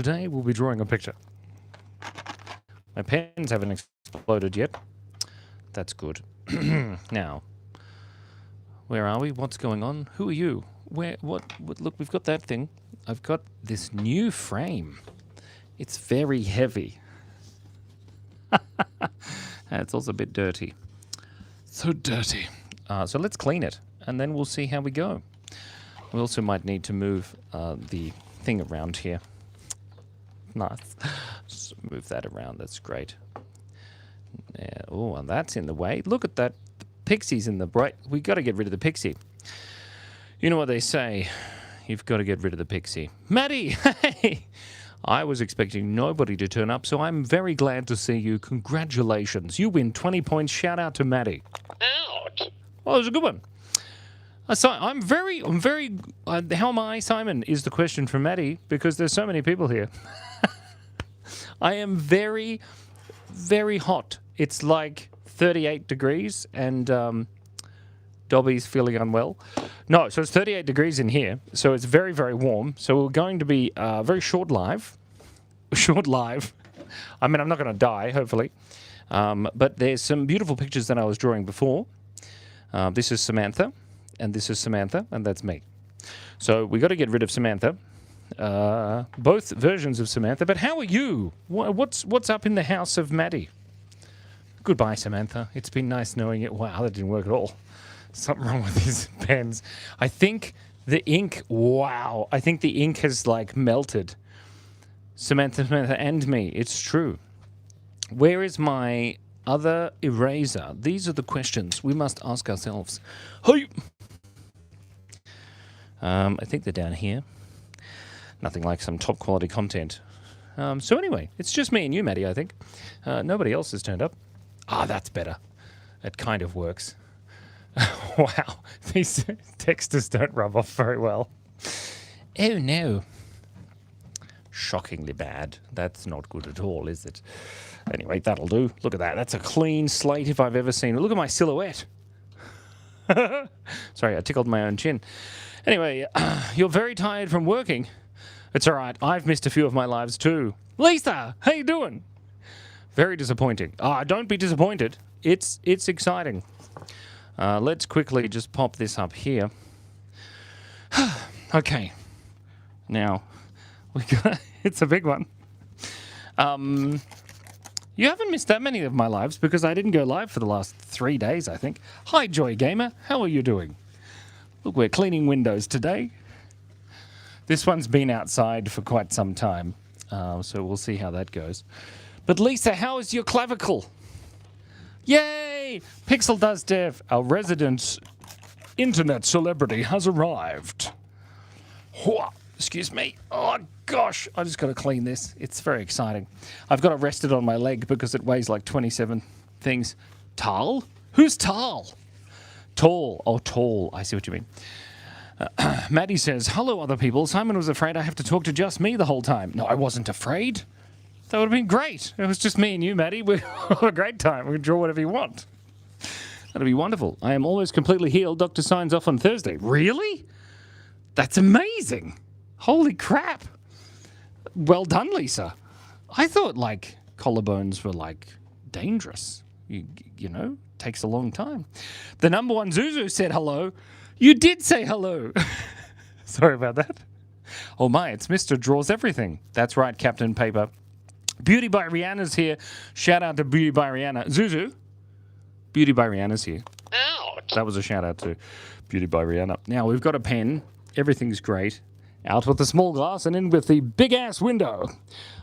Today we'll be drawing a picture. My pens haven't exploded yet. That's good. Now, where are we? What's going on? Who are you? Where? What? Look, we've got that thing. I've got this new frame. It's very heavy. It's also a bit dirty. So dirty. So let's clean it, and then we'll see how we go. We also might need to move the thing around here. Nice. Just move that around. That's great. Yeah. Oh, and that's in the way. Look at that. The pixie's in the bright. We got to get rid of the pixie. You know what they say. You've got to get rid of the pixie. Maddie! Hey! I was expecting nobody to turn up, so I'm very glad to see you. Congratulations. You win 20 points. Shout out to Maddie. Ouch. Oh, it was a good one. So I'm very, how am I, Simon, is the question from Maddie, because there's so many people here. I am very, very hot. It's like 38 degrees, and Dobby's feeling unwell. No, so it's 38 degrees in here, so it's very, very warm. So we're going to be very short live. Short live. I mean, I'm not going to die, hopefully. But there's some beautiful pictures that I was drawing before. This is Samantha, and this is Samantha, and that's me. So we got to get rid of Samantha. Both versions of Samantha. But how are you? What's up in the house of Maddie? Goodbye, Samantha. It's been nice knowing you. Wow, that didn't work at all. Something wrong with these pens. I think the ink, wow. I think the ink has, like, melted. Samantha, and me. It's true. Where is my other eraser? These are the questions we must ask ourselves. Hey! I think they're down here. Nothing like some top quality content. So anyway, it's just me and you, Maddie, I think. Nobody else has turned up. Ah, that's better. It kind of works. Wow, these textures don't rub off very well. Oh no. Shockingly bad. That's not good at all, is it? Anyway, that'll do. Look at that. That's a clean slate if I've ever seen it. Look at my silhouette. Sorry, I tickled my own chin. Anyway, you're very tired from working. It's all right. I've missed a few of my lives too. Lisa, how you doing? Very disappointing. Don't be disappointed. It's exciting. Let's quickly just pop this up here. Okay. Now, we got it's a big one. You haven't missed that many of my lives because I didn't go live for the last 3 days, I think. Hi, Joy Gamer. How are you doing? Look, we're cleaning windows today. This one's been outside for quite some time, so we'll see how that goes. But Lisa, how is your clavicle? Yay! Pixel Does Dev, our resident internet celebrity, has arrived. Excuse me. Oh, gosh. I just got to clean this. It's very exciting. I've got it rested on my leg because it weighs like 27 things. Tal? Who's Tal? Tall. Oh, tall. I see what you mean. Maddie says, hello, other people. Simon was afraid I have to talk to just me the whole time. No, I wasn't afraid. That would have been great. It was just me and you, Maddie. We'll have a great time. We can draw whatever you want. That'll be wonderful. I am almost completely healed. Doctor signs off on Thursday. Really? That's amazing. Holy crap. Well done, Lisa. I thought, like, collarbones were, like, dangerous. You know, takes a long time. The number one Zuzu said hello. You did say hello. Sorry about that. Oh, my, it's Mr. Draws Everything. That's right, Captain Paper. Beauty by Rihanna's here. Shout out to Beauty by Rihanna. Zuzu, Beauty by Rihanna's here. Ouch. That was a shout out to Beauty by Rihanna. Now, we've got a pen. Everything's great. Out with the small glass and in with the big-ass window.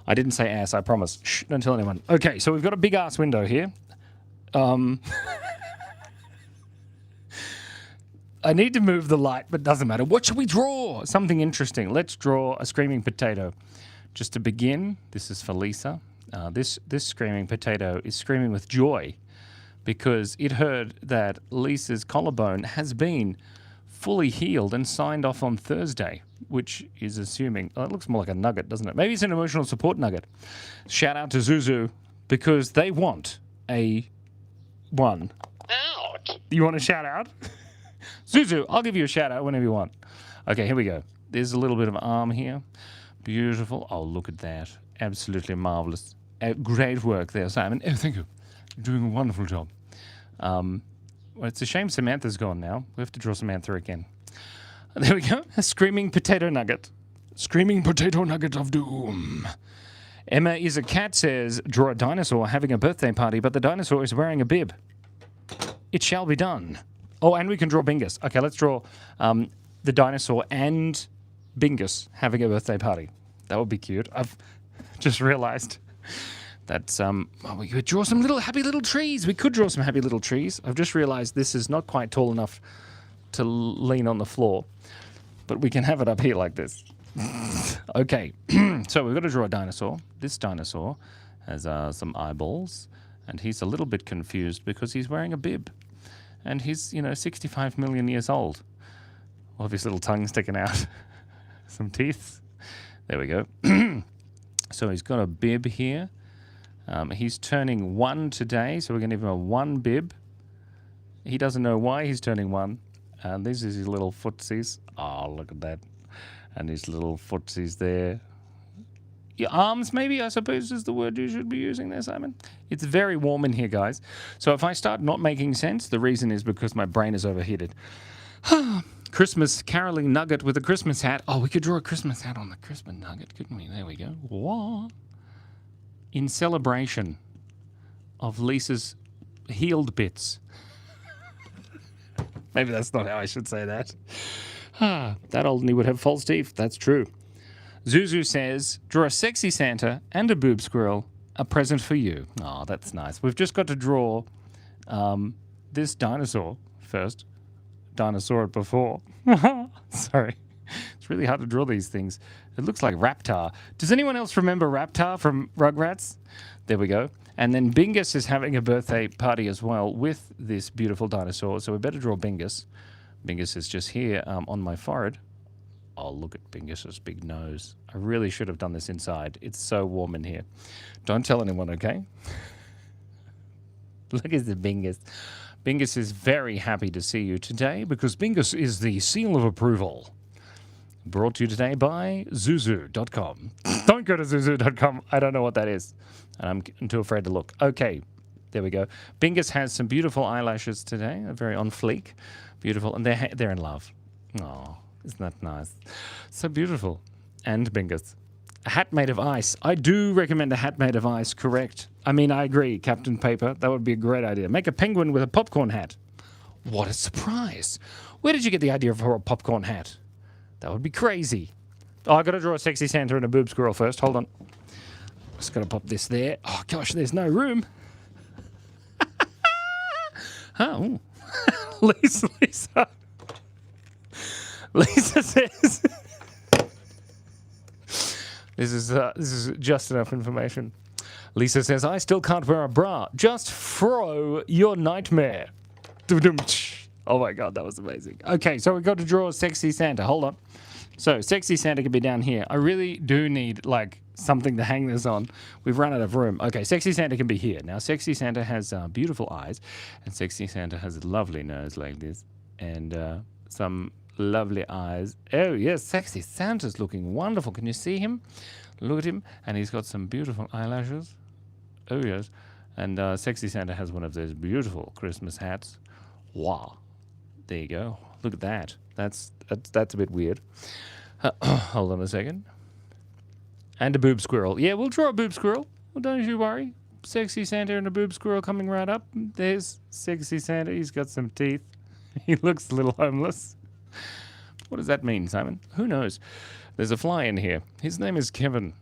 I didn't say ass, I promise. Shh, don't tell anyone. Okay, so we've got a big-ass window here. I need to move the light, but doesn't matter. What should we draw? Something interesting. Let's draw a screaming potato. Just to begin, this is for Lisa. This screaming potato is screaming with joy because it heard that Lisa's collarbone has been fully healed and signed off on Thursday, which is assuming... Oh, it looks more like a nugget, doesn't it? Maybe it's an emotional support nugget. Shout out to Zuzu because they want a one. Ouch. You want a shout out? Zuzu, I'll give you a shout out whenever you want. Okay, here we go. There's a little bit of arm here. Beautiful. Oh, look at that. Absolutely marvelous. Great work there, Simon. Oh, thank you. You're doing a wonderful job. Well, it's a shame Samantha's gone now. We have to draw Samantha again. There we go. A screaming potato nugget. Screaming potato nugget of doom. Emma is a cat says, draw a dinosaur having a birthday party, but the dinosaur is wearing a bib. It shall be done. Oh, and we can draw Bingus. Okay, let's draw the dinosaur and Bingus having a birthday party. That would be cute. I've just realized that we could draw some happy little trees. We could draw some happy little trees. I've just realized this is not quite tall enough to lean on the floor, but we can have it up here like this. Okay, so we've got to draw a dinosaur. This dinosaur has some eyeballs, and he's a little bit confused because he's wearing a bib. And he's, 65 million years old. We'll have his little tongue sticking out. Some teeth. There we go. So he's got a bib here. He's turning 1 today, so we're going to give him a 1 bib. He doesn't know why he's turning 1. And these are his little footsies. Oh, look at that. And his little footsies there. Your arms, maybe, I suppose, is the word you should be using there, Simon. It's very warm in here, guys. So if I start not making sense, the reason is because my brain is overheated. Christmas caroling nugget with a Christmas hat. Oh, we could draw a Christmas hat on the Christmas nugget, couldn't we? There we go. Whoa. In celebration of Lisa's healed bits. Maybe that's not how I should say that. That old knee would have false teeth. That's true. Zuzu says, draw a sexy Santa and a boob squirrel, a present for you. Oh, that's nice. We've just got to draw this dinosaur first. Dinosaur it before. Sorry. It's really hard to draw these things. It looks like Raptor. Does anyone else remember Raptor from Rugrats? There we go. And then Bingus is having a birthday party as well with this beautiful dinosaur. So we better draw Bingus. Bingus is just here on my forehead. Oh, look at Bingus's big nose. I really should have done this inside. It's so warm in here. Don't tell anyone, okay? Look at the Bingus. Bingus is very happy to see you today because Bingus is the seal of approval. Brought to you today by Zuzu.com. Don't go to Zuzu.com. I don't know what that is. And I'm too afraid to look. Okay, there we go. Bingus has some beautiful eyelashes today. They're very on fleek. Beautiful. And they're in love. Oh, isn't that nice? So beautiful. And Bingus. A hat made of ice. I do recommend a hat made of ice, correct. I mean, I agree, Captain Paper. That would be a great idea. Make a penguin with a popcorn hat. What a surprise. Where did you get the idea for a popcorn hat? That would be crazy. Oh, I got to draw a sexy Santa and a boob squirrel first. Hold on. Just got to pop this there. Oh, gosh, there's no room. Oh. Lisa says... This is just enough information. Lisa says, I still can't wear a bra. Just throw your nightmare. Oh my God, that was amazing. Okay, so we've got to draw a sexy Santa. Hold on. So sexy Santa can be down here. I really do need like something to hang this on. We've run out of room. Okay, sexy Santa can be here. Now, sexy Santa has beautiful eyes, and sexy Santa has a lovely nose like this, and some lovely eyes. Oh, yes, sexy Santa's looking wonderful. Can you see him? Look at him. And he's got some beautiful eyelashes. Oh, yes. And sexy Santa has one of those beautiful Christmas hats. Wow. There you go. Look at that. That's a bit weird. Hold on a second. And a boob squirrel. Yeah, we'll draw a boob squirrel. Well, don't you worry. Sexy Santa and a boob squirrel coming right up. There's sexy Santa. He's got some teeth. He looks a little homeless. What does that mean, Simon? Who knows? There's a fly in here. His name is Kevin.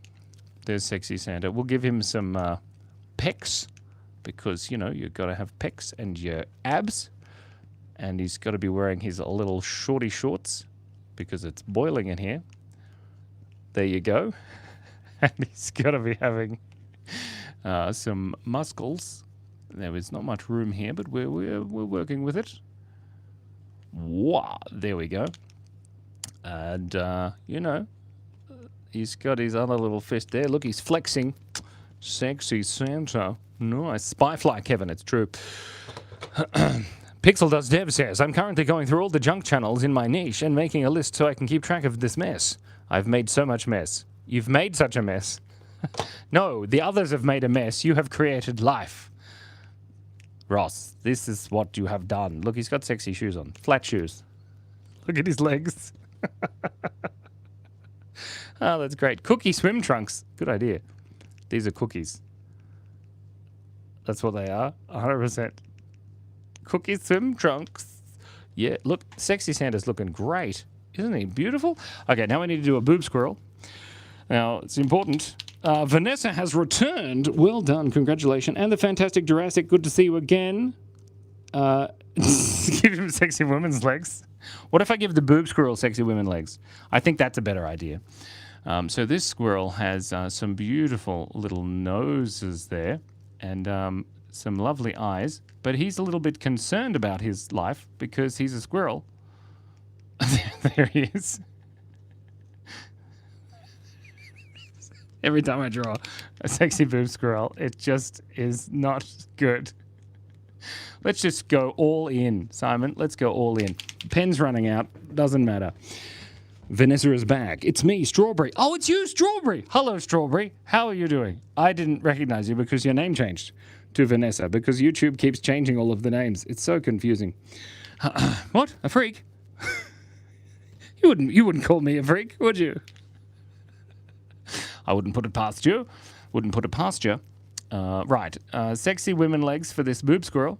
There's sexy Santa. We'll give him some pecs because, you've got to have pecs and your abs. And he's got to be wearing his little shorty shorts because it's boiling in here. There you go. And he's got to be having some muscles. There is not much room here, but we're working with it. Wow, there we go. And, he's got his other little fist there. Look, he's flexing. Sexy Santa. Nice. Spyfly Kevin, it's true. Pixel Does Dev says, I'm currently going through all the junk channels in my niche and making a list so I can keep track of this mess. I've made so much mess. You've made such a mess. No, the others have made a mess. You have created life. Ross, this is what you have done. Look, he's got sexy shoes on. Flat shoes. Look at his legs. Oh, that's great. Cookie swim trunks. Good idea. These are cookies. That's what they are. 100%. Cookie swim trunks. Yeah, look, sexy Santa's looking great. Isn't he beautiful? Okay, now we need to do a boob squirrel. Now, it's important. Vanessa has returned. Well done. Congratulations. And the fantastic Jurassic. Good to see you again. Give him sexy women's legs. What if I give the boob squirrel sexy women legs? I think that's a better idea. So this squirrel has some beautiful little noses there and some lovely eyes. But he's a little bit concerned about his life because he's a squirrel. There he is. Every time I draw a sexy boob squirrel, it just is not good. Let's just go all in, Simon. Let's go all in. Pen's running out. Doesn't matter. Vanessa is back. It's me, Strawberry. Oh, it's you, Strawberry. Hello, Strawberry. How are you doing? I didn't recognize you because your name changed to Vanessa because YouTube keeps changing all of the names. It's so confusing. What? A freak? You wouldn't call me a freak, would you? I wouldn't put it past you. Wouldn't put it past you. Right. Sexy women legs for this boob squirrel.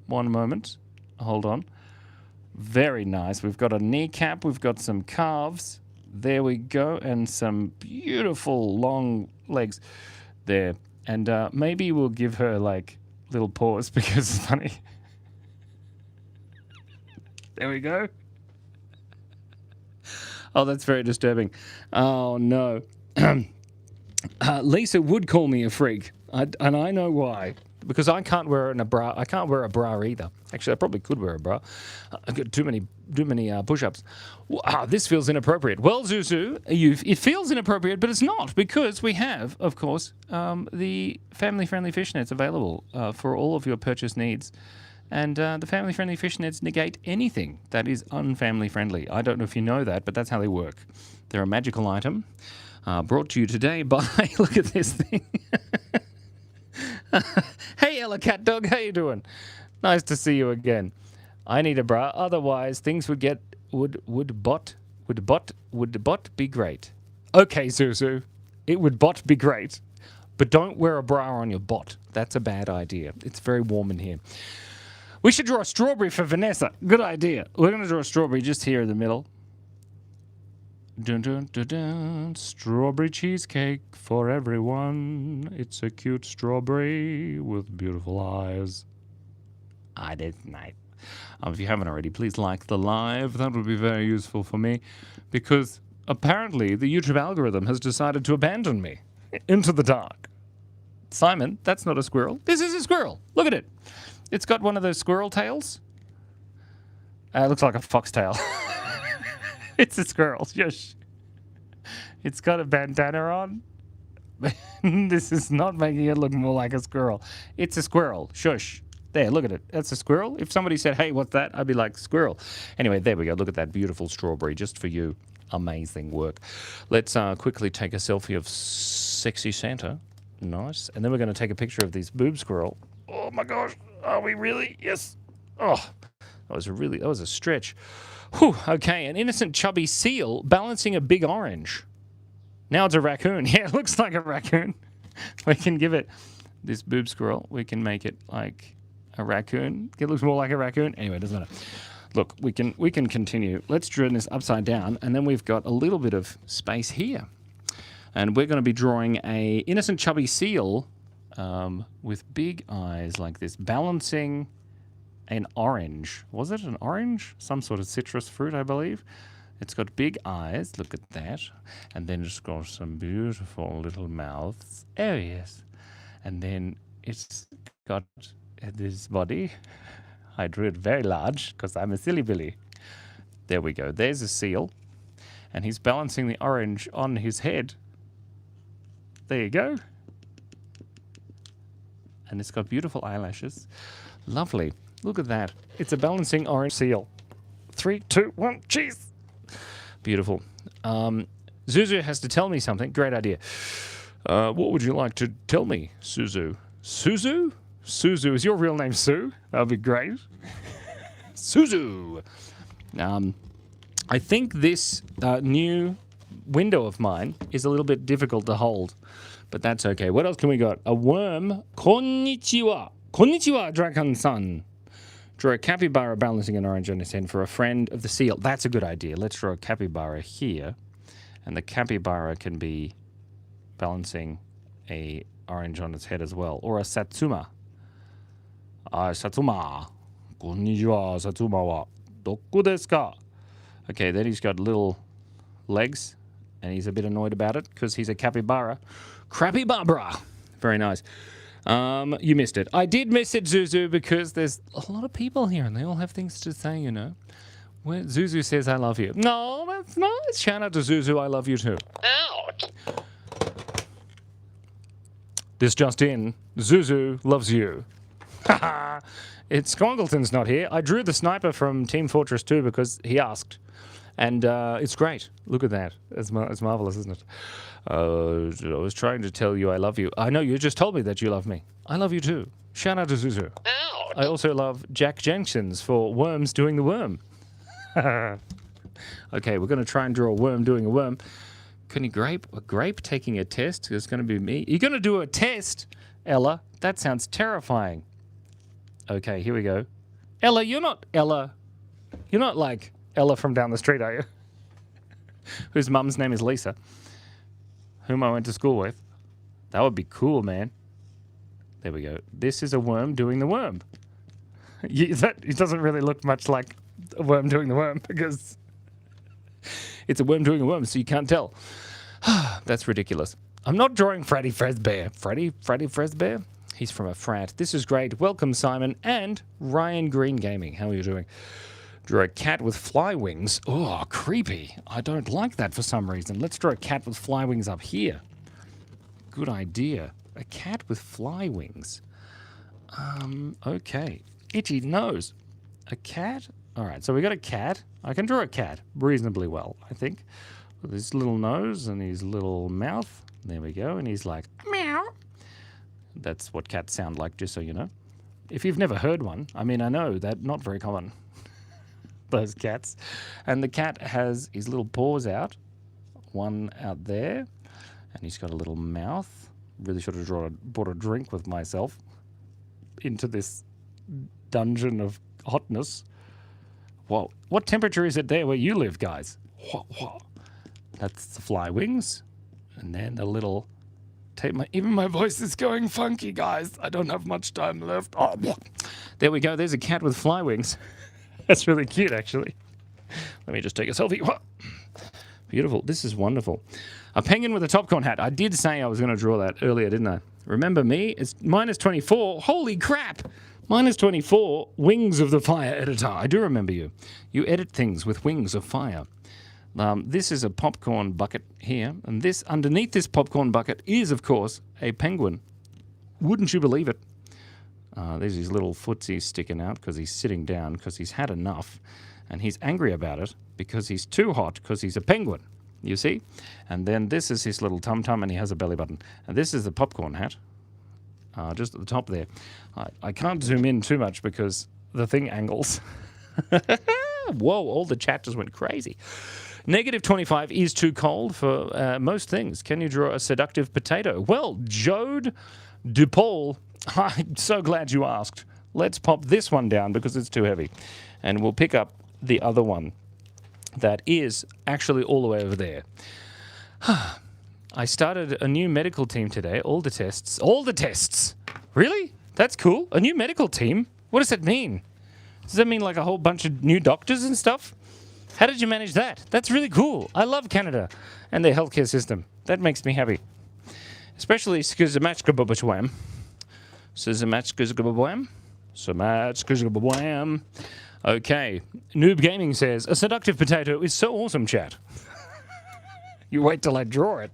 One moment. Hold on. Very nice. We've got a kneecap. We've got some calves. There we go. And some beautiful long legs there. And maybe we'll give her like little paws because it's funny. There we go. Oh, that's very disturbing. Oh, no. Lisa would call me a freak, and I know why. Because I can't wear a bra. I can't wear a bra either. Actually, I probably could wear a bra. I've got too many push-ups. This feels inappropriate. Well, Zuzu, it feels inappropriate, but it's not because we have, of course, the family-friendly fishnets available for all of your purchase needs. And the family-friendly fishnets negate anything that is unfamily-friendly. I don't know if you know that, but that's how they work. They're a magical item brought to you today by... Look at this thing. Hey, Ella Cat Dog, how you doing? Nice to see you again. I need a bra, otherwise things would be great. Okay, Zuzu, it would be great, but don't wear a bra on your bot. That's a bad idea. It's very warm in here. We should draw a strawberry for Vanessa. Good idea. We're going to draw a strawberry just here in the middle. Dun, dun, dun, dun. Strawberry cheesecake for everyone. It's a cute strawberry with beautiful eyes. That's nice. If you haven't already, please like the live. That would be very useful for me because apparently the YouTube algorithm has decided to abandon me into the dark. Simon, that's not a squirrel. This is a squirrel. Look at it. It's got one of those squirrel tails. It looks like a foxtail. It's a squirrel. Shush. It's got a bandana on. This is not making it look more like a squirrel. It's a squirrel. Shush. There, look at it. That's a squirrel. If somebody said, hey, what's that? I'd be like, squirrel. Anyway, there we go. Look at that beautiful strawberry just for you. Amazing work. Let's quickly take a selfie of sexy Santa. Nice. And then we're going to take a picture of this boob squirrel. Oh, my gosh. Are we really? Yes. Oh, that was a stretch. Whew, okay, an innocent chubby seal balancing a big orange. Now it's a raccoon. Yeah, it looks like a raccoon. We can give it this boob squirrel. We can make it like a raccoon. It looks more like a raccoon. Anyway, it doesn't matter. Look, we can continue. Let's draw this upside down, and then we've got a little bit of space here. And we're going to be drawing a innocent chubby seal with big eyes like this, balancing an orange. Was it an orange? Some sort of citrus fruit, I believe. It's got big eyes. Look at that. And then it's got some beautiful little mouths. Oh, yes. And then it's got this body. I drew it very large because I'm a silly Billy. There we go. There's a seal. And he's balancing the orange on his head. There you go. And it's got beautiful eyelashes. Lovely. Look at that. It's a balancing orange seal. 3, 2, 1, cheese. Beautiful. Zuzu has to tell me something. Great idea. What would you like to tell me, Zuzu? Suzu? Suzu, is your real name Sue? That would be great. Zuzu. I think this new window of mine is a little bit difficult to hold, but that's okay. What else can we got? A worm. Konnichiwa. Konnichiwa, Dragon-san. Draw a capybara balancing an orange on his head for a friend of the seal. That's a good idea. Let's draw a capybara here. And the capybara can be balancing a orange on its head as well. Or a satsuma. Satsuma. Konnichiwa, satsuma wa doko desu ka? Okay, then he's got little legs. And he's a bit annoyed about it because he's a capybara. Crappy-barbara. Very nice. You missed it. I did miss it, Zuzu, because there's a lot of people here and they all have things to say, you know. Where Zuzu says, I love you. No, that's nice. Shout out to Zuzu, I love you too. Out. This just in, Zuzu loves you. Haha. It's Squongleton's not here. I drew the sniper from Team Fortress 2 because he asked. And it's great. Look at that. It's marvelous, isn't it? I was trying to tell you I love you. I know you just told me that you love me. I love you too. Shout out to Zuzu. Out. I also love Jack Jenkins for worms doing the worm. Okay, we're going to try and draw a worm doing a worm. Can you grape? A grape taking a test? It's going to be me. You're going to do a test, Ella? That sounds terrifying. Okay, here we go. Ella, you're not Ella. You're not like Ella from down the street, are you? Whose mum's name is Lisa, whom I went to school with. That would be cool, man. There we go. This is a worm doing the worm. It doesn't really look much like a worm doing the worm because it's a worm doing a worm, so you can't tell. That's ridiculous. I'm not drawing Freddy Fazbear. Freddy Fazbear? He's from a frat. This is great. Welcome, Simon and Ryan Green Gaming. How are you doing? Draw a cat with fly wings. Oh, creepy. I don't like that for some reason. Let's draw a cat with fly wings up here. Good idea. A cat with fly wings. Okay. Itchy nose. A cat? All right, so we got a cat. I can draw a cat reasonably well, I think. With his little nose and his little mouth. There we go. And he's like, meow. That's what cats sound like, just so you know. If you've never heard one, I mean, I know that not very common. Those cats. And the cat has his little paws out. One out there. And he's got a little mouth. Really should have brought a drink with myself into this dungeon of hotness. Whoa. What temperature is it there where you live, guys? Whoa. That's the fly wings. And then the little... Even my voice is going funky, guys. I don't have much time left. Oh, there we go. There's a cat with fly wings. That's really cute, actually. Let me just take a selfie. Beautiful. This is wonderful. A penguin with a popcorn hat. I did say I was going to draw that earlier, didn't I? Remember me? It's minus 24. Holy crap! Minus 24. Wings of the Fire editor. I do remember you. You edit things with wings of fire. This is a popcorn bucket here, and this underneath this popcorn bucket is, of course, a penguin. Wouldn't you believe it? There's his little footsies sticking out because he's sitting down because he's had enough, and he's angry about it because he's too hot because he's a penguin, you see? And then this is his little tum-tum, and he has a belly button. And this is the popcorn hat, just at the top there. I can't zoom in too much because the thing angles. Whoa, all the chat just went crazy. Negative 25 is too cold for most things. Can you draw a seductive potato? Well, Jode DuPaul, I'm so glad you asked. Let's pop this one down because it's too heavy. And we'll pick up the other one that is actually all the way over there. I started a new medical team today. All the tests. Really? That's cool. A new medical team? What does that mean? Does that mean like a whole bunch of new doctors and stuff? How did you manage that? That's really cool. I love Canada and their healthcare system. That makes me happy. Especially Skuzamachkababachwam. Okay. Noob Gaming says, a seductive potato is so awesome, chat. You wait till I draw it,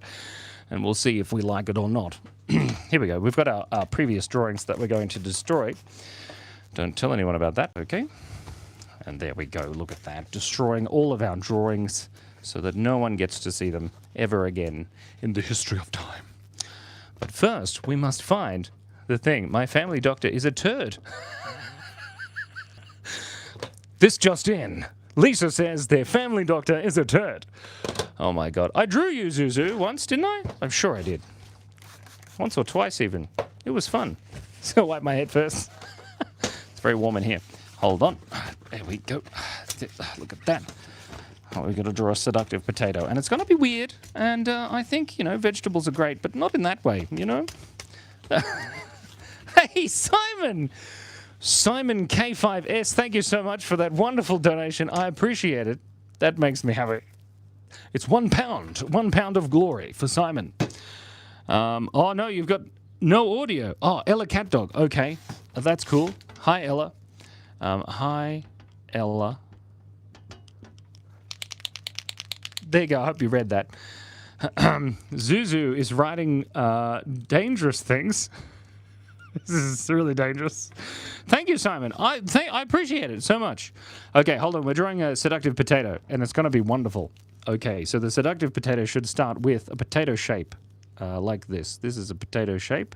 and we'll see if we like it or not. Here we go. We've got our previous drawings that we're going to destroy. Don't tell anyone about that, okay? And there we go. Look at that. Destroying all of our drawings so that no one gets to see them ever again in the history of time. But first, we must find the thing. My family doctor is a turd. This just in. Lisa says their family doctor is a turd. Oh my god. I drew you, Zuzu, once, didn't I? I'm sure I did. Once or twice even. It was fun. So wipe my head first. It's very warm in here. Hold on. There we go. Look at that. Oh, we've got to draw a seductive potato. And it's going to be weird. And I think, vegetables are great, but not in that way, Hey, Simon! Simon K5S, thank you so much for that wonderful donation. I appreciate it. That makes me happy. It's £1. £1 of glory for Simon. Oh, no, you've got no audio. Oh, Ella Cat Dog. Okay, that's cool. Hi, Ella. Hi, Ella. There you go. I hope you read that. Zuzu is writing dangerous things. This is really dangerous. Thank you, Simon. I appreciate it so much. Okay, hold on. We're drawing a seductive potato, and it's going to be wonderful. Okay, so the seductive potato should start with a potato shape, like this. This is a potato shape.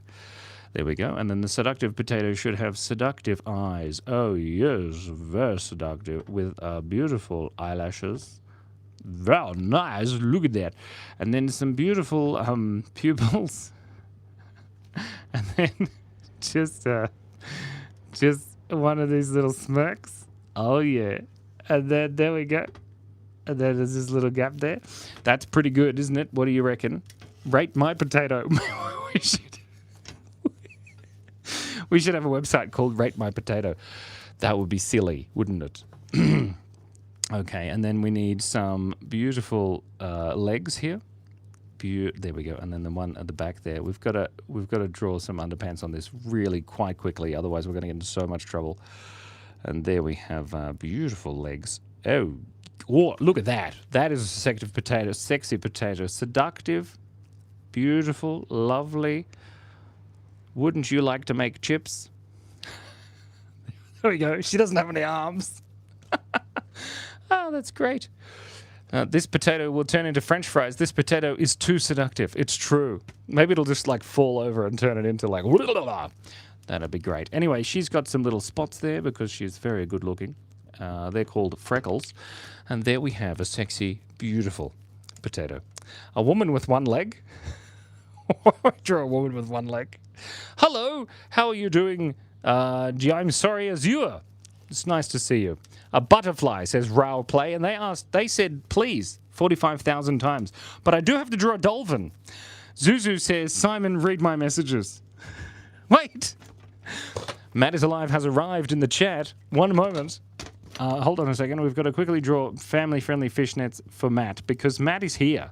There we go. And then the seductive potato should have seductive eyes. Oh, yes, very seductive, with beautiful eyelashes. Wow, nice. Look at that. And then some beautiful pupils. And then just one of these little smirks. Oh, yeah. And then there we go. And then there's this little gap there. That's pretty good, isn't it? What do you reckon? Rate my potato. we should have a website called Rate My Potato. That would be silly, wouldn't it? Okay, and then we need some beautiful legs here. There we go, and then the one at the back there. We've got to draw some underpants on this really quite quickly, otherwise we're going to get into so much trouble. And there we have beautiful legs. Oh, look at that! That is a seductive potato, sexy potato, seductive, beautiful, lovely. Wouldn't you like to make chips? There we go. She doesn't have any arms. Oh, that's great. This potato will turn into French fries. This potato is too seductive. It's true. Maybe it'll just fall over and turn it into That'd be great. Anyway, she's got some little spots there because she's very good looking. They're called freckles. And there we have a sexy, beautiful potato. A woman with one leg. Draw a woman with one leg. Hello, how are you doing? I'm sorry, Azure. It's nice to see you. A butterfly, says Rao Play, and they said please 45,000 times. But I do have to draw a dolphin. Zuzu says, Simon, read my messages. Wait. Matt is Alive has arrived in the chat. One moment. Hold on a second. We've got to quickly draw family-friendly fishnets for Matt because Matt is here.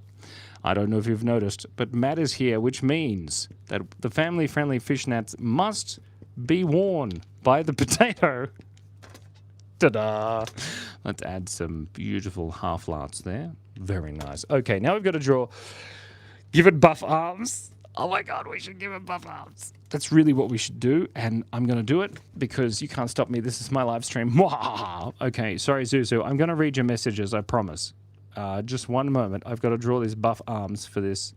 I don't know if you've noticed, but Matt is here, which means that the family-friendly fishnets must be worn by the potato. Ta-da! Let's add some beautiful half-lots there. Very nice. Okay, now we've got to draw... Give it buff arms. Oh my god, we should give it buff arms. That's really what we should do, and I'm going to do it because you can't stop me. This is my live stream. Okay, sorry, Zuzu. I'm going to read your messages, I promise. Just one moment. I've got to draw these buff arms for this.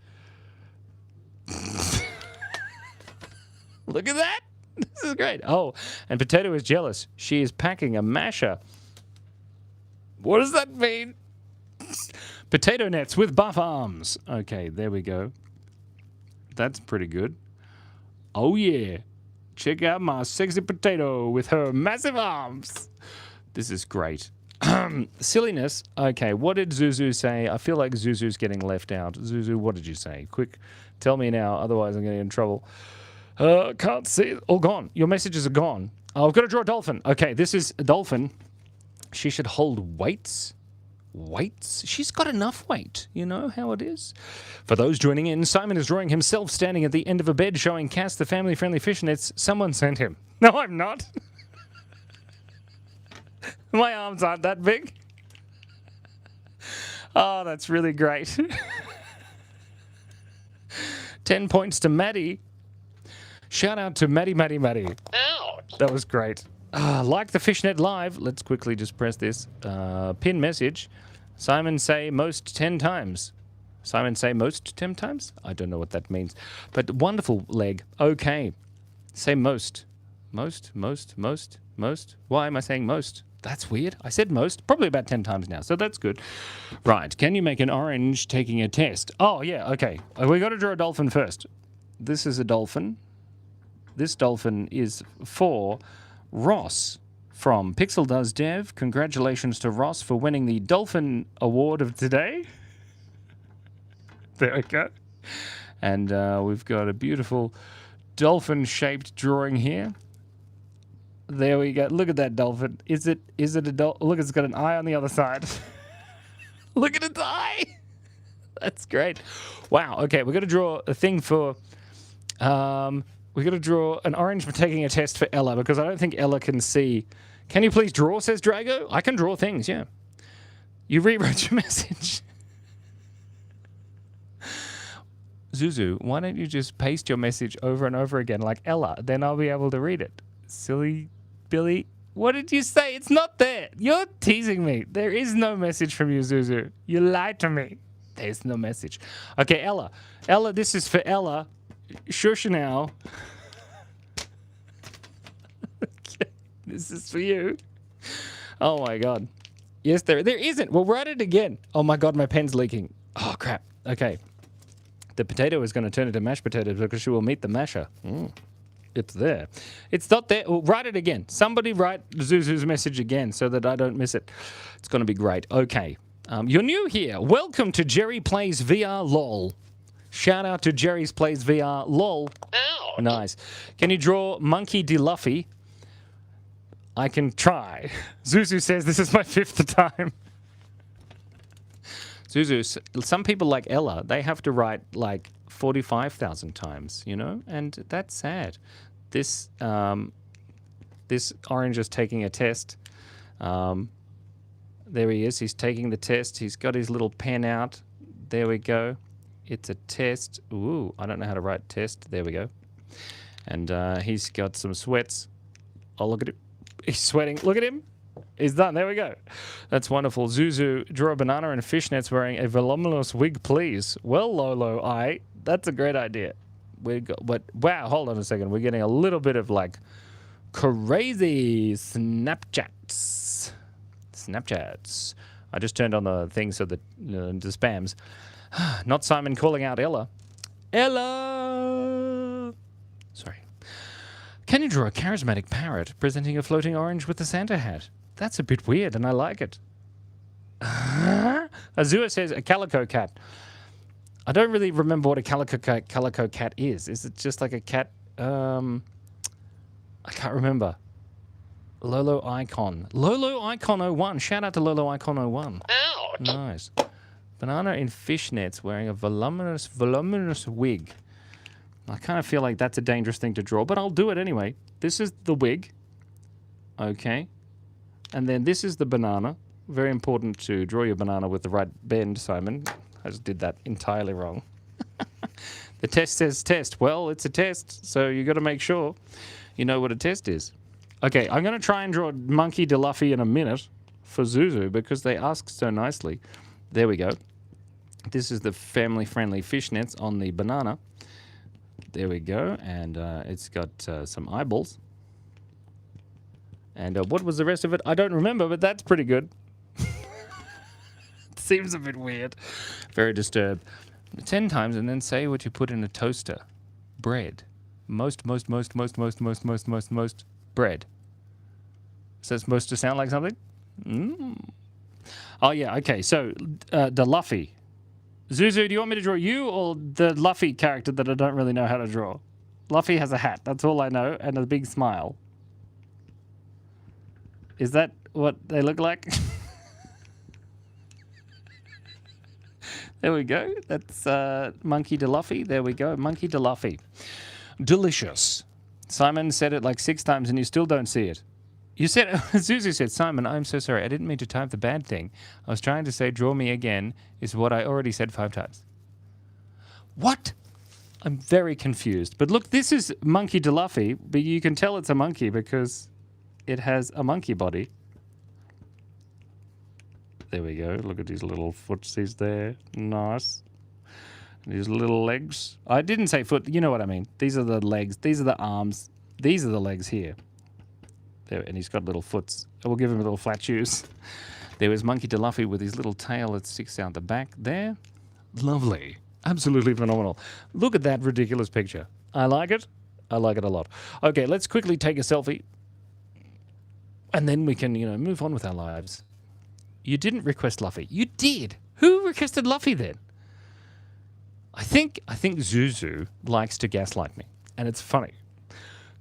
Look at that! This is great. Oh, and Potato is jealous. She is packing a masher. What does that mean? Potato nets with buff arms. Okay, there we go. That's pretty good. Oh, yeah. Check out my sexy potato with her massive arms. This is great. Silliness. Okay, what did Zuzu say? I feel like Zuzu's getting left out. Zuzu, what did you say? Quick, tell me now, otherwise I'm getting in trouble. Can't see it. All gone. Your messages are gone. I've got to draw a dolphin. Okay, this is a dolphin. She should hold weights. Weights? She's got enough weight. You know how it is. For those joining in, Simon is drawing himself standing at the end of a bed showing Cass the family-friendly fishnets someone sent him. No, I'm not. My arms aren't that big. Oh, that's really great. 10 points to Maddie. Shout out to Maddie. Ouch. That was great. Like the Fishnet Live. Let's quickly just press this. Pin message. Simon say most 10 times. Simon, say most 10 times? I don't know what that means. But wonderful leg. Okay. Say most. Most. Why am I saying most? That's weird. I said most, probably about 10 times now, so that's good. Right. Can you make an orange taking a test? Oh, yeah, okay. We got to draw a dolphin first. This is a dolphin. This dolphin is for Ross from Pixel Does Dev. Congratulations to Ross for winning the Dolphin Award of today. There we go. And we've got a beautiful dolphin-shaped drawing here. There we go. Look at that dolphin. Is it a dolphin? Look, it's got an eye on the other side. Look at its eye. That's great. Wow. Okay, we're going to draw a thing for... we're going to draw an orange for taking a test for Ella, because I don't think Ella can see. Can you please draw, says Drago? I can draw things, yeah. You rewrote your message. Zuzu, why don't you just paste your message over and over again like Ella? Then I'll be able to read it. Silly Billy. What did you say? It's not there. You're teasing me. There is no message from you, Zuzu. You lied to me. There's no message. Okay, Ella. Ella, this is for Ella. Shush now. Okay, this is for you. Oh my God. Yes, there isn't. We'll write it again. Oh my God, my pen's leaking. Oh crap. Okay. The potato is going to turn into mashed potatoes because she will meet the masher. It's there. It's not there. Well, write it again. Somebody write Zuzu's message again so that I don't miss it. It's going to be great. Okay. You're new here. Welcome to Jerry Plays VR LOL. Shout out to Jerry's Plays VR LOL. Ouch. Nice. Can you draw Monkey D. Luffy? I can try. Zuzu says this is my 5th time. Zuzu, some people like Ella, they have to write like 45,000 times, you know? And that's sad. This orange is taking a test. There he is. He's taking the test. He's got his little pen out. There we go. It's a test. Ooh, I don't know how to write test. There we go. And he's got some sweats. Oh, look at him. He's sweating. Look at him. He's done. There we go. That's wonderful. Zuzu, draw a banana and fishnets wearing a voluminous wig, please. Well, Lolo, that's a great idea. Wow, hold on a second. We're getting a little bit of like crazy Snapchats. I just turned on the thing so that the spams. Not Simon calling out Ella. Ella! Sorry. Can you draw a charismatic parrot presenting a floating orange with a Santa hat? That's a bit weird, and I like it. Azua says a calico cat. I don't really remember what a calico cat is. Is it just like a cat? I can't remember. Lolo Icon. Lolo Icon 01. Shout out to Lolo Icon 01. Ouch. Nice. Banana in fishnets wearing a voluminous wig. I kind of feel like that's a dangerous thing to draw, but I'll do it anyway. This is the wig. Okay. And then this is the banana. Very important to draw your banana with the right bend, Simon. I just did that entirely wrong. The test says test. Well, it's a test, so you got to make sure you know what a test is. Okay, I'm going to try and draw Monkey D. Luffy in a minute for Zuzu because they asked so nicely. There we go. This is the family-friendly fishnets on the banana. There we go, and it's got some eyeballs. And what was the rest of it? I don't remember, but that's pretty good. It seems a bit weird. Very disturbed. 10 times, and then say what you put in a toaster. Bread. Most bread. Is that supposed to sound like something? Oh, yeah, okay. So, the Luffy. Zuzu, do you want me to draw you or the Luffy character that I don't really know how to draw? Luffy has a hat. That's all I know. And a big smile. Is that what they look like? There we go. That's Monkey D. Luffy. There we go. Monkey D. Luffy. Delicious. Simon said it like 6 times and you still don't see it. You said, Zuzu said, Simon, I'm so sorry. I didn't mean to type the bad thing. I was trying to say draw me again is what I already said 5 times. What? I'm very confused. But look, this is Monkey D. Luffy, but you can tell it's a monkey because it has a monkey body. There we go. Look at these little footsies there. Nice. These little legs. I didn't say foot. You know what I mean. These are the legs. These are the arms. These are the legs here. There, and he's got little foots. We'll give him little flat shoes. There is Monkey to Luffy with his little tail that sticks out the back there. Lovely. Absolutely phenomenal. Look at that ridiculous picture. I like it. I like it a lot. Okay, let's quickly take a selfie. And then we can, move on with our lives. You didn't request Luffy. You did. Who requested Luffy then? I think Zuzu likes to gaslight me. And it's funny.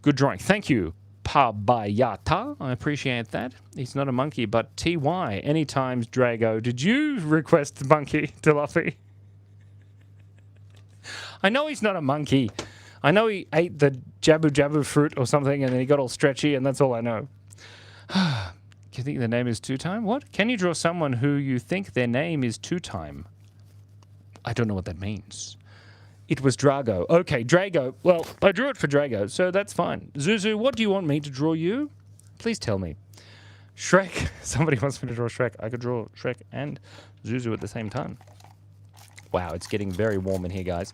Good drawing. Thank you, Pabayata. I appreciate that. He's not a monkey, but TY. Anytimes, Drago. Did you request Monkey to Luffy? I know he's not a monkey. I know he ate the Jabu Jabu fruit or something and then he got all stretchy and that's all I know. Do you think their name is two-time? What? Can you draw someone who you think their name is two-time? I don't know what that means. It was Drago. Okay, Drago. Well, I drew it for Drago, so that's fine. Zuzu, what do you want me to draw you? Please tell me. Shrek. Somebody wants me to draw Shrek. I could draw Shrek and Zuzu at the same time. Wow, it's getting very warm in here, guys.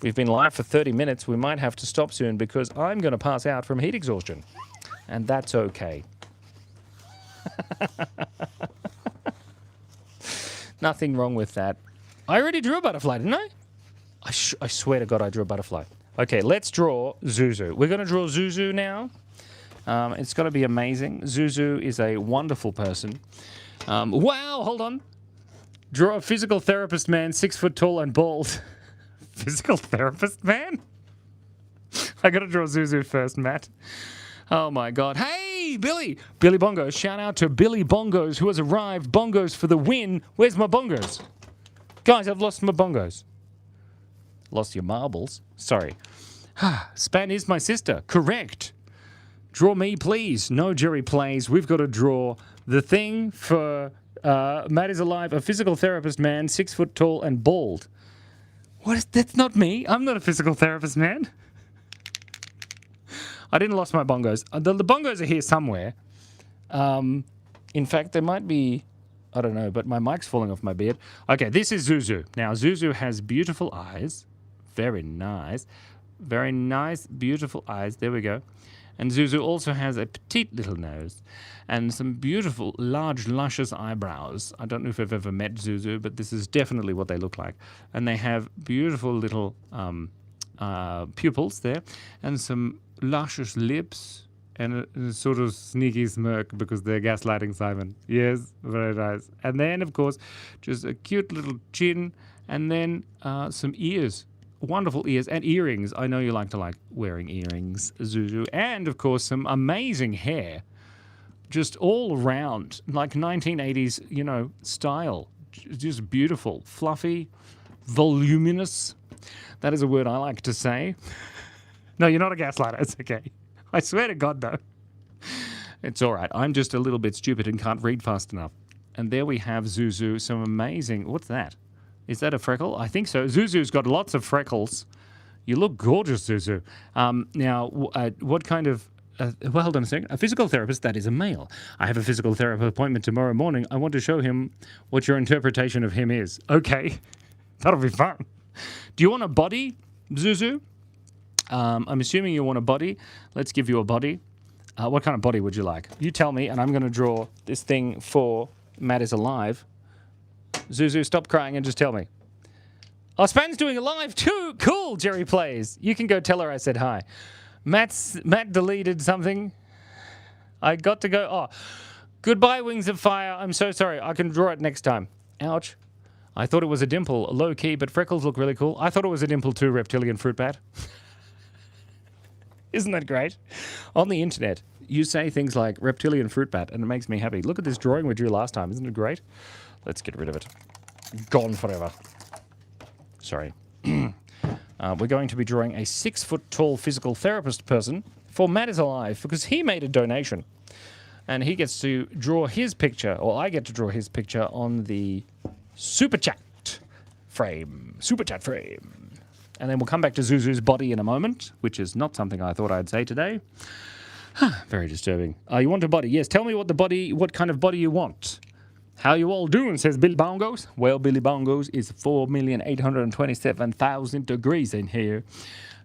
We've been live for 30 minutes. We might have to stop soon because I'm going to pass out from heat exhaustion. And that's okay. Nothing wrong with that. I already drew a butterfly, didn't I? I swear to God I drew a butterfly. Okay, let's draw Zuzu. We're going to draw Zuzu now. It's going to be amazing. Zuzu is a wonderful person. Wow, hold on. Draw a physical therapist man, 6 foot tall and bald. Physical therapist man? I got to draw Zuzu first, Matt. Oh my God. Hey, Billy! Billy Bongos. Shout out to Billy Bongos who has arrived. Bongos for the win. Where's my bongos? Guys, I've lost my bongos. Lost your marbles. Sorry. Span is my sister. Correct. Draw me, please. No, Jerry plays. We've got to draw the thing for Matt is alive. A physical therapist man, 6 foot tall and bald. What is that's not me. I'm not a physical therapist man. I didn't lost my bongos. The bongos are here somewhere. In fact, they might be. I don't know, but my mic's falling off my beard. Okay, this is Zuzu. Now, Zuzu has beautiful eyes. Very nice. Very nice, beautiful eyes. There we go. And Zuzu also has a petite little nose and some beautiful, large, luscious eyebrows. I don't know if I've ever met Zuzu, but this is definitely what they look like. And they have beautiful little pupils there and some luscious lips and a sort of sneaky smirk because they're gaslighting Simon. Yes, very nice. And then, of course, just a cute little chin and then some ears. Wonderful ears and earrings. I know you like wearing earrings, Zuzu. And, of course, some amazing hair. Just all around, like 1980s, style. Just beautiful. Fluffy, voluminous. That is a word I like to say. No, you're not a gaslighter. It's okay. I swear to God, though. It's all right. I'm just a little bit stupid and can't read fast enough. And there we have Zuzu. Some amazing... What's that? Is that a freckle? I think so. Zuzu's got lots of freckles. You look gorgeous, Zuzu. Now, what kind of... well, hold on a second. A physical therapist, that is a male. I have a physical therapist appointment tomorrow morning. I want to show him what your interpretation of him is. Okay. That'll be fun. Do you want a body, Zuzu? I'm assuming you want a body. Let's give you a body. What kind of body would you like? You tell me, and I'm going to draw this thing for Matt is Alive. Zuzu, stop crying and just tell me. Oh, Span's doing a live too. Cool, Jerry Plays. You can go tell her I said hi. Matt deleted something. I got to go. Oh, goodbye, Wings of Fire. I'm so sorry. I can draw it next time. Ouch. I thought it was a dimple, low key, but freckles look really cool. I thought it was a dimple too, Reptilian Fruit Bat. Isn't that great? On the internet, you say things like Reptilian Fruit Bat, and it makes me happy. Look at this drawing we drew last time. Isn't it great? Let's get rid of it. Gone forever. Sorry. We're going to be drawing a 6 foot tall physical therapist person for Matt is Alive because he made a donation. And he gets to draw his picture, or I get to draw his picture on the Super Chat frame. Super Chat frame. And then we'll come back to Zuzu's body in a moment, which is not something I thought I'd say today. Very disturbing. You want a body? Yes, tell me what kind of body you want. How you all doing, says Billy Bongos. Well, Billy Bongos, is 4,827,000 degrees in here.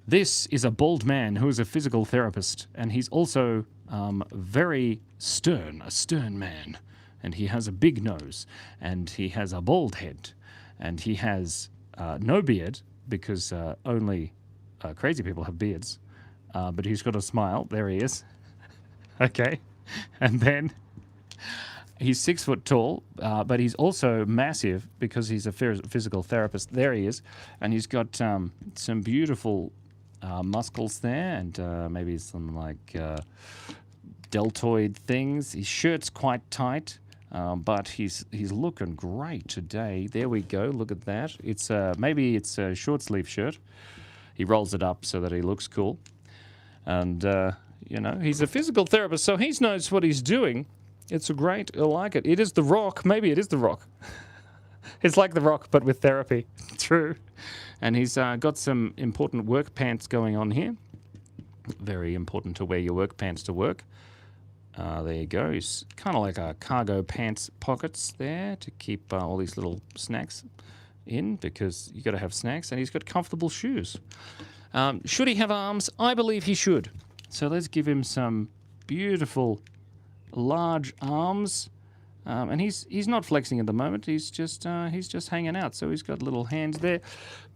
This is a bald man who is a physical therapist, and he's also very stern, a stern man. And he has a big nose, and he has a bald head, and he has no beard, because only crazy people have beards. But he's got a smile. There he is. Okay. And then he's 6 foot tall, but he's also massive because he's a physical therapist. There he is. And he's got some beautiful muscles there, and maybe some like deltoid things. His shirt's quite tight, but he's looking great today. There we go. Look at that. It's maybe it's a short sleeve shirt. He rolls it up so that he looks cool. And, you know, he's a physical therapist, so he knows what he's doing. It's great. I like it. It is The Rock. Maybe it is The Rock. It's like The Rock, but with therapy. True. And he's got some important work pants going on here. Very important to wear your work pants to work. There you go. He's kind of like a cargo pants pockets there to keep all these little snacks in, because you got to have snacks. And he's got comfortable shoes. Should he have arms? I believe he should. So let's give him some beautiful large arms. And he's not flexing at the moment. He's just hanging out. So he's got little hands there.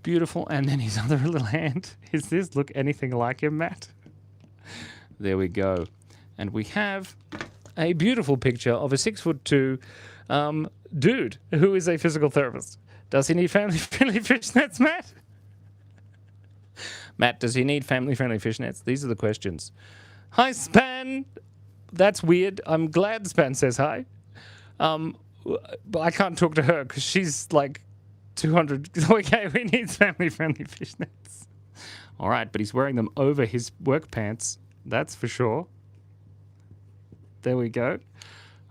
Beautiful. And then his other little hand. Is this look anything like him, Matt? There we go. And we have a beautiful picture of a 6'2" dude who is a physical therapist. Does he need family-friendly fishnets, Matt? Matt, does he need family-friendly fishnets? These are the questions. Hi, Span. That's weird. I'm glad Span says hi. But I can't talk to her because she's like 200. Okay, we need family-friendly fishnets. All right, but he's wearing them over his work pants. That's for sure. There we go.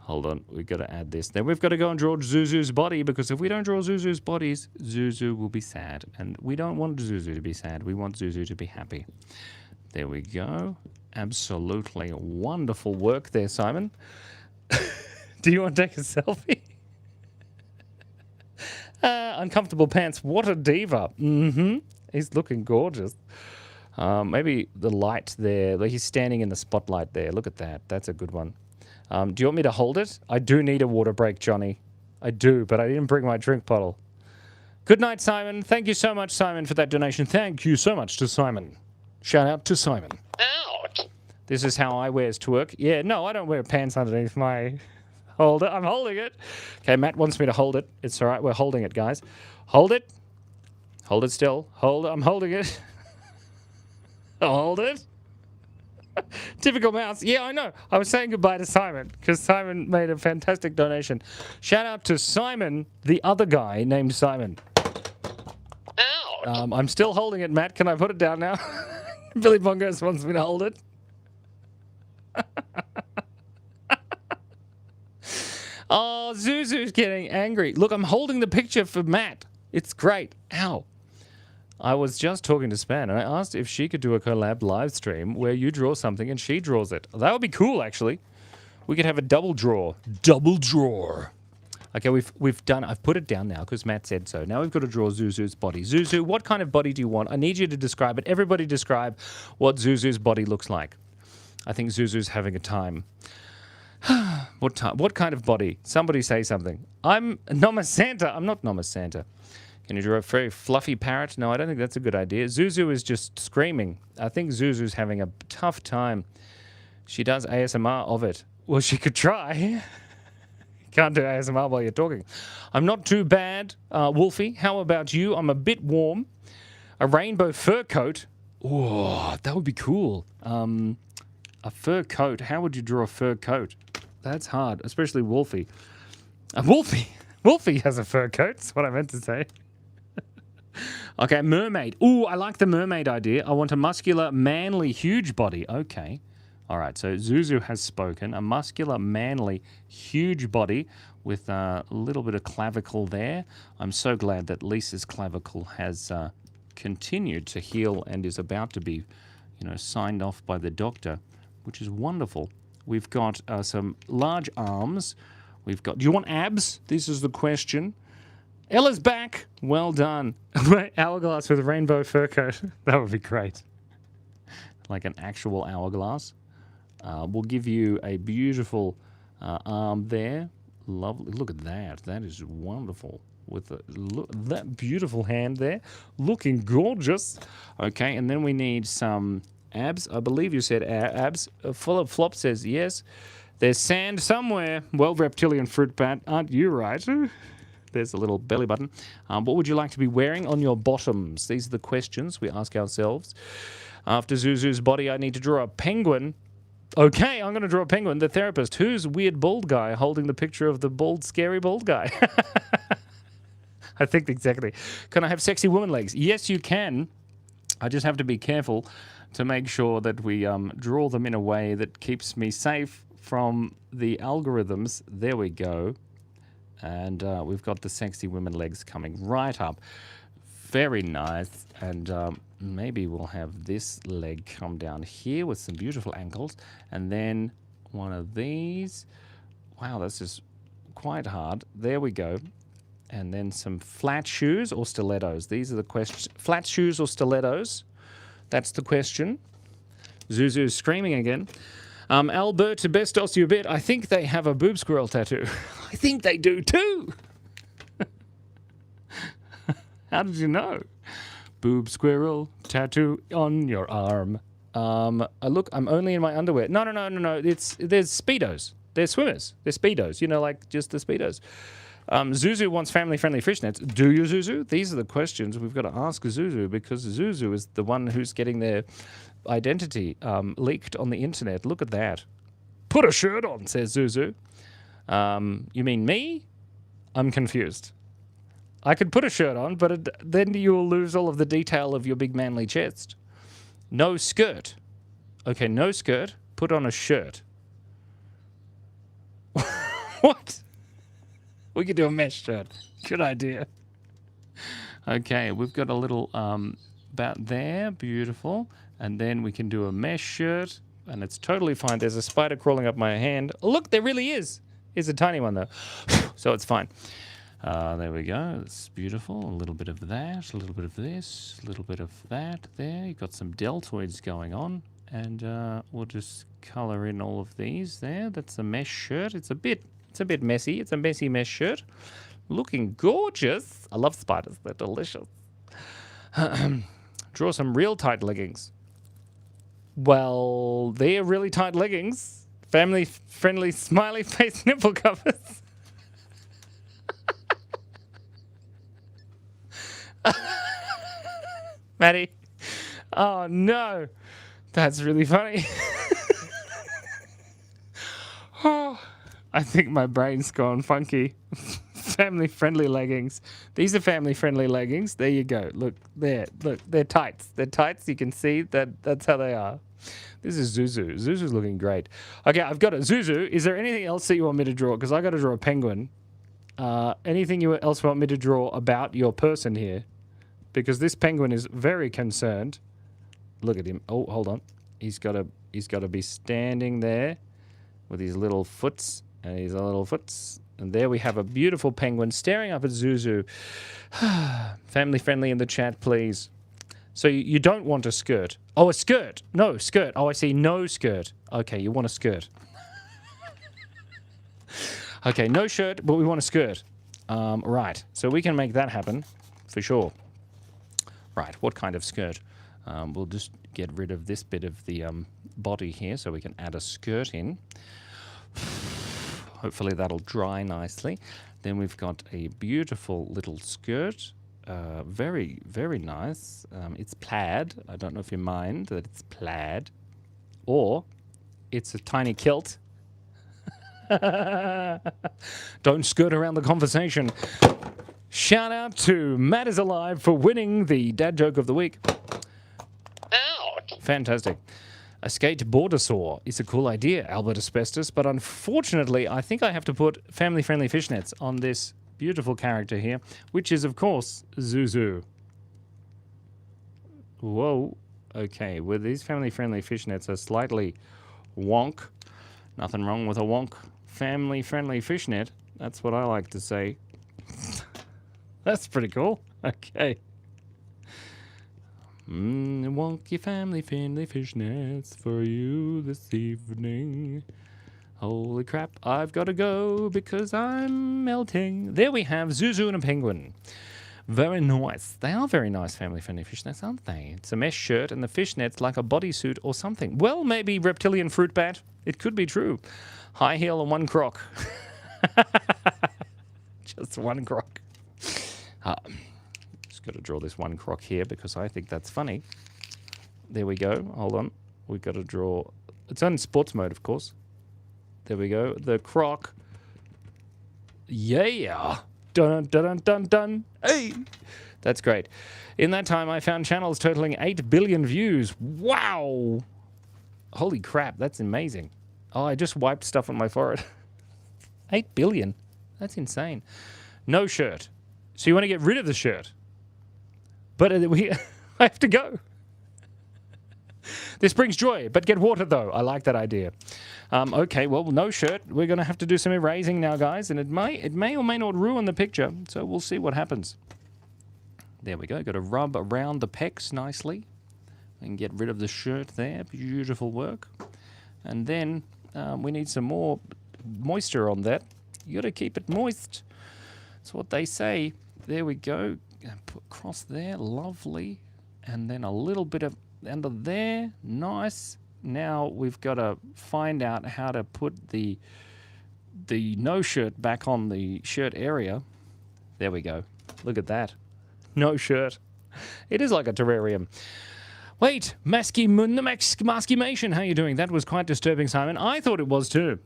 Hold on, we've got to add this. Then we've got to go and draw Zuzu's body, because if we don't draw Zuzu's bodies, Zuzu will be sad. And we don't want Zuzu to be sad. We want Zuzu to be happy. There we go. Absolutely wonderful work there, Simon. Do you want to take a selfie? Uncomfortable pants. What a diva. Mm-hmm. He's looking gorgeous. Maybe the light there. Like he's standing in the spotlight there. Look at that. That's a good one. Do you want me to hold it? I do need a water break, Johnny. I do, but I didn't bring my drink bottle. Good night, Simon. Thank you so much, Simon, for that donation. Thank you so much to Simon. Shout out to Simon. Out. This is how I wears to work. Yeah, no, I don't wear pants underneath my holder. I'm holding it. Okay, Matt wants me to hold it. It's all right. We're holding it, guys. Hold it. Hold it still. Hold it. I'm holding it. I'll hold it. Typical mouse. Yeah, I know. I was saying goodbye to Simon because Simon made a fantastic donation. Shout out to Simon, the other guy named Simon. Out. I'm still holding it, Matt. Can I put it down now? Billy Bongos wants me to hold it. Oh, Zuzu's getting angry. Look, I'm holding the picture for Matt. It's great. Ow. I was just talking to Span, and I asked if she could do a collab live stream where you draw something and she draws it. That would be cool, actually. We could have a double draw. Double drawer. Okay, we've done. I've put it down now because Matt said so. Now we've got to draw Zuzu's body. Zuzu, what kind of body do you want? I need you to describe it. Everybody describe what Zuzu's body looks like. I think Zuzu's having a time. What kind of body? Somebody say something. I'm Nama Santa. I'm not Nama Santa. Can you draw a very fluffy parrot? No, I don't think that's a good idea. Zuzu is just screaming. I think Zuzu's having a tough time. She does ASMR of it. Well, she could try. Can't do ASMR while you're talking. I'm not too bad, Wolfie. How about you? I'm a bit warm. A rainbow fur coat. Oh, that would be cool. A fur coat. How would you draw a fur coat? That's hard, especially Wolfie. Wolfie. Wolfie has a fur coat. That's what I meant to say. Okay, mermaid. Ooh, I like the mermaid idea. I want a muscular, manly, huge body. Okay. All right, so Zuzu has spoken. A muscular, manly, huge body with a little bit of clavicle there. I'm so glad that Lisa's clavicle has continued to heal and is about to be, signed off by the doctor, which is wonderful. We've got some large arms. We've got, do you want abs? This is the question. Ella's back. Well done. Hourglass with a rainbow fur coat. That would be great. Like an actual hourglass. We'll give you a beautiful arm there. Lovely. Look at that. That is wonderful. With that beautiful hand there. Looking gorgeous. Okay, and then we need some abs. I believe you said abs. Full of Flop says yes. There's sand somewhere. Well, reptilian fruit bat, aren't you right? There's a little belly button. What would you like to be wearing on your bottoms? These are the questions we ask ourselves. After Zuzu's body, I need to draw a penguin. Okay, I'm going to draw a penguin. The therapist. Who's weird bald guy holding the picture of the bald, scary bald guy? I think exactly. Can I have sexy woman legs? Yes, you can. I just have to be careful to make sure that we draw them in a way that keeps me safe from the algorithms. There we go. And we've got the sexy women legs coming right up. Very nice. And maybe we'll have this leg come down here with some beautiful ankles. And then one of these. Wow, this is quite hard. There we go. And then some flat shoes or stilettos. These are the questions. Flat shoes or stilettos? That's the question. Zuzu's screaming again. Albert, best you bit. I think they have a boob squirrel tattoo. I think they do too. How did you know? Boob squirrel tattoo on your arm. Look, I'm only in my underwear. No. There's Speedos. They're swimmers. They're Speedos. You know, like just the Speedos. Zuzu wants family-friendly fishnets. Do you, Zuzu? These are the questions we've got to ask Zuzu, because Zuzu is the one who's getting their identity leaked on the internet. Look at that. Put a shirt on, says Zuzu. You mean me? I'm confused. I could put a shirt on, but then you'll lose all of the detail of your big manly chest. No skirt. Okay, no skirt. Put on a shirt. What? We could do a mesh shirt. Good idea. Okay, we've got a little about there. Beautiful. And then we can do a mesh shirt. And it's totally fine. There's a spider crawling up my hand. Look, there really is. It's a tiny one, though. So it's fine. There we go. It's beautiful. A little bit of that. A little bit of this. A little bit of that there. You've got some deltoids going on. And we'll just colour in all of these there. That's a mesh shirt. It's a bit messy. It's a messy mesh shirt. Looking gorgeous. I love spiders. They're delicious. Draw some real tight leggings. Well, they're really tight leggings. Family-friendly smiley face nipple covers. Maddie. Oh, no. That's really funny. Oh, I think my brain's gone funky. Family-friendly leggings. These are family-friendly leggings. There you go. Look, there. Look, they're tights. They're tights. You can see that's how they are. This is Zuzu. Zuzu's looking great. Okay, I've got it. Zuzu, is there anything else that you want me to draw? Because I got to draw a penguin. Anything you else want me to draw about your person here? Because this penguin is very concerned. Look at him. Oh, hold on. He's got to be standing there with his little foots and his little foots. And there we have a beautiful penguin staring up at Zuzu. Family friendly in the chat, please. So you don't want a skirt. Oh, a skirt. No, skirt. Oh, I see. No skirt. Okay, you want a skirt. Okay, no shirt, but we want a skirt. Right. So we can make that happen for sure. Right. What kind of skirt? We'll just get rid of this bit of the body here so we can add a skirt in. Hopefully that'll dry nicely. Then we've got a beautiful little skirt. Very, very nice. It's plaid. I don't know if you mind that it's plaid. Or it's a tiny kilt. Don't skirt around the conversation. Shout out to Matt is Alive for winning the dad joke of the week. Ouch! Fantastic. A skateboarder saw is a cool idea, Albert Asbestos, but unfortunately, I think I have to put family-friendly fishnets on this beautiful character here, which is, of course, Zuzu. Whoa. Okay, well, these family-friendly fishnets are slightly wonk. Nothing wrong with a wonk family-friendly fishnet. That's what I like to say. That's pretty cool. Okay. Wonky family-friendly fishnets for you this evening. Holy crap, I've got to go because I'm melting. There we have Zuzu and a penguin. Very nice. They are very nice family-friendly fishnets, aren't they? It's a mesh shirt and the fishnet's like a bodysuit or something. Well, maybe reptilian fruit bat. It could be true. High heel and one croc. Just one croc. Just got to draw this one croc here because I think that's funny. There we go. Hold on. We've got to draw... It's on sports mode, of course. There we go. The croc. Yeah. Dun, dun, dun, dun, dun. Hey. That's great. In that time, I found channels totaling 8 billion views. Wow. Holy crap. That's amazing. Oh, I just wiped stuff on my forehead. 8 billion. That's insane. No shirt. So you want to get rid of the shirt. But I have to go. This brings joy, but get water, though. I like that idea. Okay, well, no shirt. We're going to have to do some erasing now, guys, and it may or may not ruin the picture, so we'll see what happens. There we go. Got to rub around the pecs nicely and get rid of the shirt there. Beautiful work. And then we need some more moisture on that. You got to keep it moist. That's what they say. There we go. Put across there. Lovely. And then a little bit of under there. Nice. Now we've got to find out how to put the no shirt back on the shirt area. There we go. Look at that. No shirt. It is like a terrarium. Wait, Maskimation, how are you doing? That was quite disturbing, Simon. I thought it was too.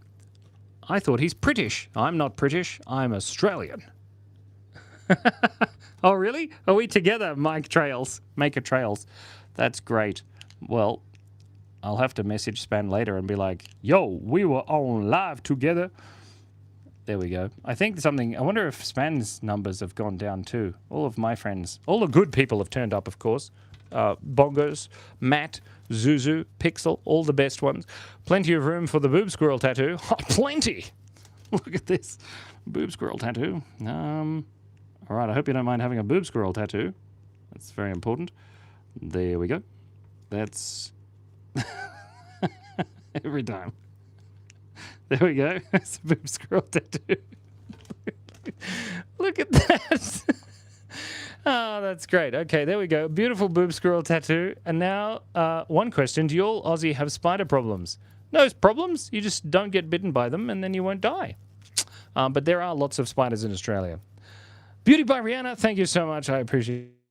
I thought he's British. I'm not British. I'm Australian. Oh, really? Are we together, Maker Trails? That's great. Well, I'll have to message Span later and be like, yo, we were on live together. There we go. I wonder if Span's numbers have gone down too. All of my friends, all the good people have turned up, of course. Bongos, Matt, Zuzu, Pixel, all the best ones. Plenty of room for the boob squirrel tattoo. Oh, plenty! Look at this. Boob squirrel tattoo. All right, I hope you don't mind having a boob squirrel tattoo. That's very important. There we go. That's... every time. There we go. It's a boob squirrel tattoo. Look at that. Oh, that's great. Okay, there we go. Beautiful boob squirrel tattoo. And now, one question. Do you all Aussie have spider problems? No problems. You just don't get bitten by them and then you won't die. But there are lots of spiders in Australia. Beauty by Rihanna. Thank you so much. I appreciate it.